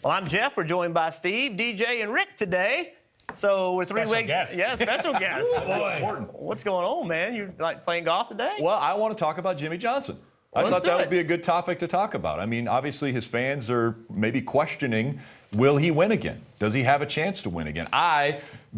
Well, I'm Jeff. We're joined by Steve, DJ, and Rick today. So we're 3 weeks. Guest. Yeah, special guest. Boy. What's going on, man? You like playing golf today? Well, I want to talk about Jimmie Johnson. I thought that would be a good topic to talk about. I mean, obviously his fans are maybe questioning, will he win again? Does he have a chance to win again?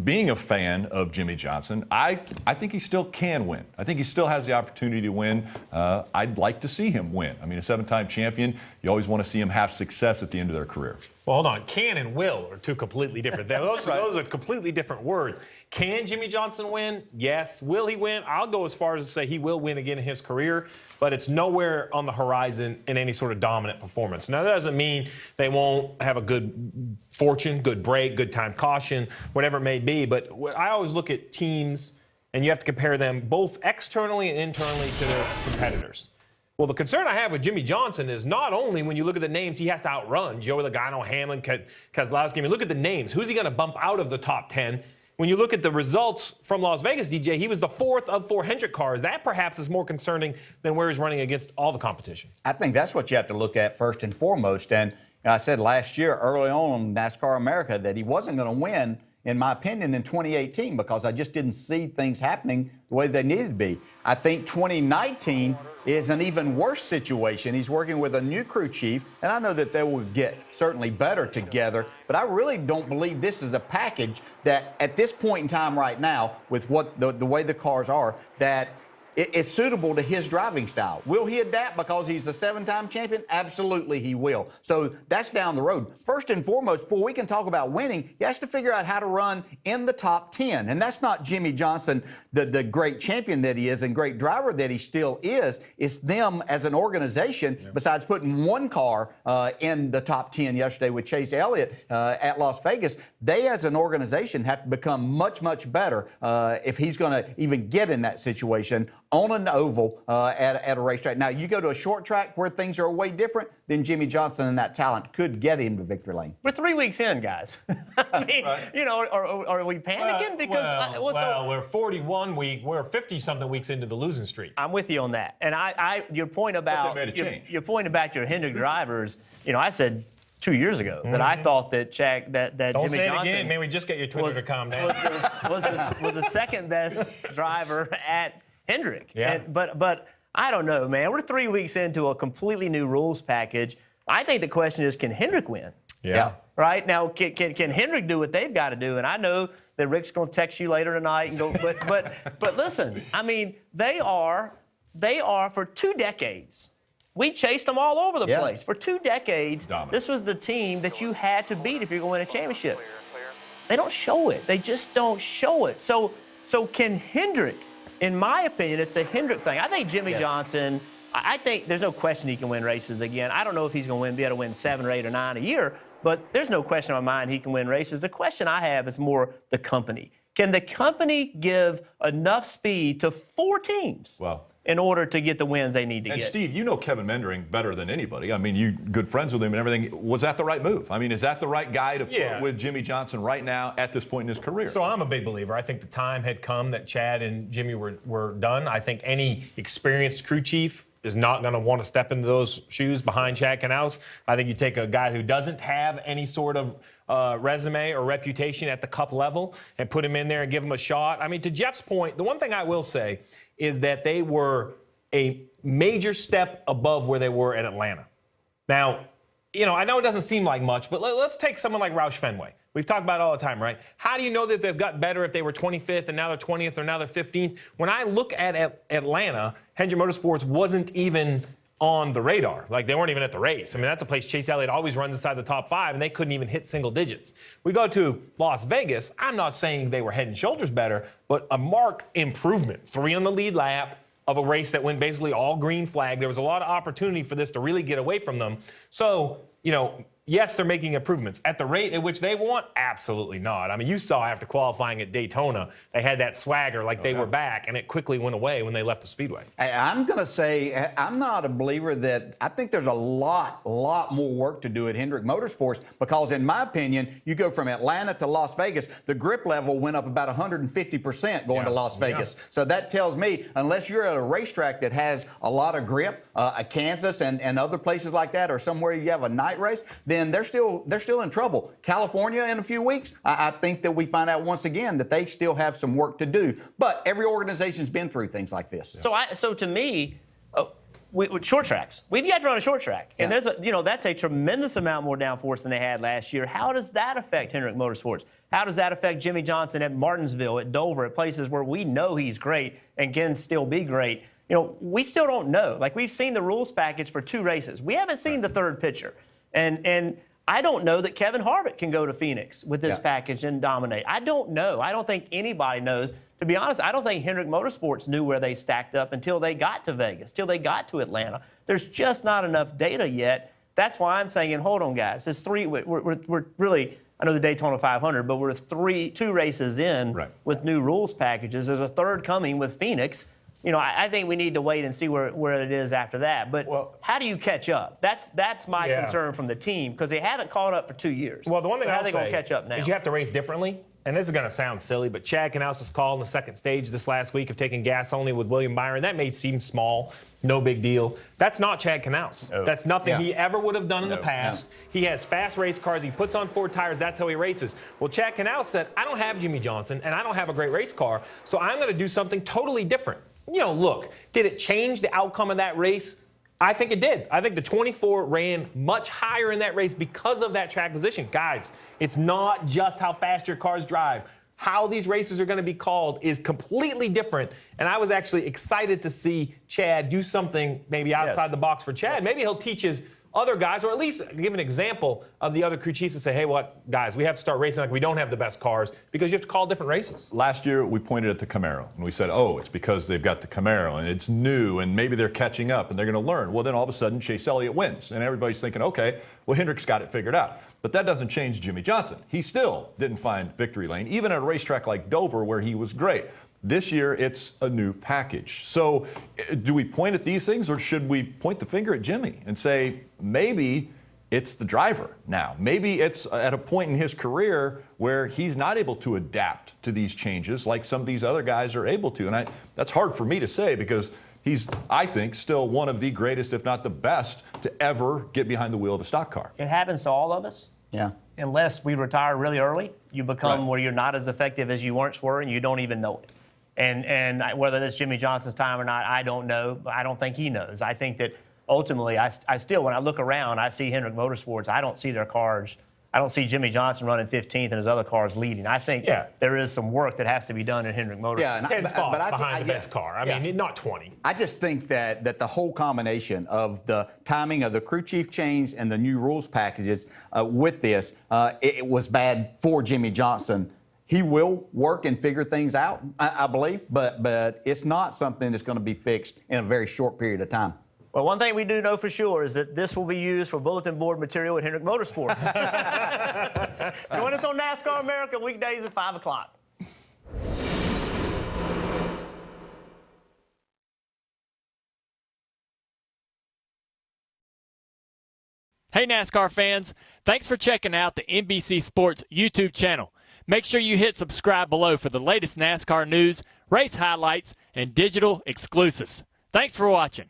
Being a fan of Jimmie Johnson, I think he still can win. I think he still has the opportunity to win. I'd like to see him win. I mean, a 7-time champion, you always want to see him have success at the end of their career. Well, hold on. Can and will are two completely different things. Those are completely different words. Can Jimmie Johnson win? Yes. Will he win? I'll go as far as to say he will win again in his career, but it's nowhere on the horizon in any sort of dominant performance. Now, that doesn't mean they won't have a good fortune, good break, good time caution, whatever it may be, but I always look at teams, and you have to compare them both externally and internally to their competitors. Well, the concern I have with Jimmie Johnson is not only when you look at the names he has to outrun, Joey Logano, Hamlin, Keselowski. I mean, look at the names. Who's he going to bump out of the top 10? When you look at the results from Las Vegas, DJ, he was the 4th of 4 Hendrick cars. That perhaps is more concerning than where he's running against all the competition. I think that's what you have to look at first and foremost. And I said last year, early on NASCAR America, that he wasn't going to win, in my opinion, in 2018 because I just didn't see things happening the way they needed to be. I think 2019 is an even worse situation. He's working with a new crew chief, and I know that they will get certainly better together, but I really don't believe this is a package that at this point in time right now, with what the way the cars are, that it's suitable to his driving style. Will he adapt because he's a 7-time champion? Absolutely he will. So that's down the road. First and foremost, before we can talk about winning, he has to figure out how to run in the top 10. And that's not Jimmie Johnson, the great champion that he is and great driver that he still is. It's them as an organization, besides putting one car in the top 10 yesterday with Chase Elliott at Las Vegas. They as an organization have to become much, much better if he's going to even get in that situation on an oval at a racetrack. Now, you go to a short track where things are way different, then Jimmie Johnson and that talent could get him to victory lane. We're 3 weeks in, guys. I mean, you know, are we panicking? Because we're 41 weeks, we're 50-something weeks into the losing streak. I'm with you on that. And your point about your point about your Hendrick drivers, you know, I said 2 years ago that I thought that Don't Jimmie say it Johnson again. Maybe just get your Twitter to calm down. was the second best driver at Hendrick. Yeah. But I don't know, man. We're 3 weeks into a completely new rules package. I think the question is, can Hendrick win? Yeah. Right now, can Hendrick do what they've got to do? And I know that Rick's going to text you later tonight and go. But listen, I mean, they are for 2 decades. We chased them all over the place. For 2 decades, this was the team that you had to beat if you're going to win a championship. They don't show it. They just don't show it. So can Hendrick, in my opinion, it's a Hendrick thing. I think Jimmie Johnson, I think there's no question he can win races again. I don't know if he's going to be able to win 7 or 8 or 9 a year, but there's no question in my mind he can win races. The question I have is more the company. Can the company give enough speed to 4 teams? In order to get the wins they need to get. And Steve, you know Kevin Mendering better than anybody. I mean, you're good friends with him and everything. Was that the right move? I mean, is that the right guy to put with Jimmie Johnson right now at this point in his career? So I'm a big believer. I think the time had come that Chad and Jimmie were done. I think any experienced crew chief is not going to want to step into those shoes behind Chad Knaus. I think you take a guy who doesn't have any sort of resume or reputation at the Cup level and put him in there and give him a shot. I mean, to Jeff's point, the one thing I will say is that they were a major step above where they were at Atlanta. Now, you know, I know it doesn't seem like much, but let's take someone like Roush Fenway. We've talked about it all the time, right? How do you know that they've got better if they were 25th and now they're 20th or now they're 15th? When I look at Atlanta, Hendrick Motorsports wasn't even on the radar. Like, they weren't even at the race. I mean, that's a place Chase Elliott always runs inside the top 5, and they couldn't even hit single digits. We go to Las Vegas. I'm not saying they were head and shoulders better, but a marked improvement. 3 on the lead lap of a race that went basically all green flag. There was a lot of opportunity for this to really get away from them. So, you know, yes, they're making improvements. At the rate at which they want? Absolutely not. I mean, you saw after qualifying at Daytona, they had that swagger like they were back, and it quickly went away when they left the speedway. I'm going to say I'm not a believer that I think there's a lot more work to do at Hendrick Motorsports because, in my opinion, you go from Atlanta to Las Vegas, the grip level went up about 150% going to Las Vegas. So that tells me, unless you're at a racetrack that has a lot of grip, a Kansas and other places like that, or somewhere you have a night race, then they're still in trouble. California in a few weeks, I think that we find out once again that they still have some work to do. But every organization's been through things like this. So to me, with short tracks, we've got to run a short track, and there's that's a tremendous amount more downforce than they had last year. How does that affect Hendrick Motorsports? How does that affect Jimmie Johnson at Martinsville, at Dover, at places where we know he's great and can still be great? We still don't know. Like, we've seen the rules package for 2 races. We haven't seen the third picture, and I don't know that Kevin Harvick can go to Phoenix with this package and dominate. I don't know. I don't think anybody knows. To be honest, I don't think Hendrick Motorsports knew where they stacked up until they got to Vegas, till they got to Atlanta. There's just not enough data yet. That's why I'm saying, hold on, guys. It's 3. We're really, I know the Daytona 500, but we're 2 races in with new rules packages. There's a third coming with Phoenix. I think we need to wait and see where it is after that. But how do you catch up? That's my concern from the team, because they haven't caught up for 2 years. Well, the one thing how I'll are they say going to catch up now? is you have to race differently. And this is going to sound silly, but Chad Knaus's call in the second stage this last week of taking gas only with William Byron, that may seem small, no big deal. That's not Chad Knaus. No. That's nothing he ever would have done in the past. He has fast race cars. He puts on 4 tires. That's how he races. Well, Chad Knaus said, I don't have Jimmie Johnson, and I don't have a great race car, so I'm going to do something totally different. Look, did it change the outcome of that race? I think it did. I think the 24 ran much higher in that race because of that track position. Guys, it's not just how fast your cars drive. How these races are going to be called is completely different. And I was actually excited to see Chad do something maybe outside the box for Chad. Maybe he'll teach his other guys, or at least give an example of the other crew chiefs and say, hey, guys, we have to start racing like we don't have the best cars, because you have to call different races. Last year, we pointed at the Camaro, and we said, it's because they've got the Camaro, and it's new, and maybe they're catching up, and they're going to learn. Well, then all of a sudden, Chase Elliott wins, and everybody's thinking, okay, well, Hendrick's got it figured out. But that doesn't change Jimmie Johnson. He still didn't find victory lane, even at a racetrack like Dover, where he was great. This year, it's a new package. So do we point at these things, or should we point the finger at Jimmie and say, maybe it's the driver now? Maybe it's at a point in his career where he's not able to adapt to these changes like some of these other guys are able to. And that's hard for me to say, because he's, I think, still one of the greatest, if not the best, to ever get behind the wheel of a stock car. It happens to all of us. Yeah. Unless we retire really early, you become where you're not as effective as you once were, and you don't even know it. And whether that's Jimmie Johnson's time or not, I don't know. I don't think he knows. I think that ultimately, I still, when I look around, I see Hendrick Motorsports. I don't see their cars. I don't see Jimmie Johnson running 15th and his other cars leading. I think there is some work that has to be done in Hendrick Motorsports. Yeah, 10 spots behind the best car. I mean, not 20. I just think that the whole combination of the timing of the crew chief change and the new rules packages with this, it was bad for Jimmie Johnson. He will work and figure things out, I believe, but it's not something that's going to be fixed in a very short period of time. Well, one thing we do know for sure is that this will be used for bulletin board material at Hendrick Motorsports. Join us on NASCAR America weekdays at 5 o'clock. Hey NASCAR fans, thanks for checking out the NBC Sports YouTube channel. Make sure you hit subscribe below for the latest NASCAR news, race highlights, and digital exclusives. Thanks for watching.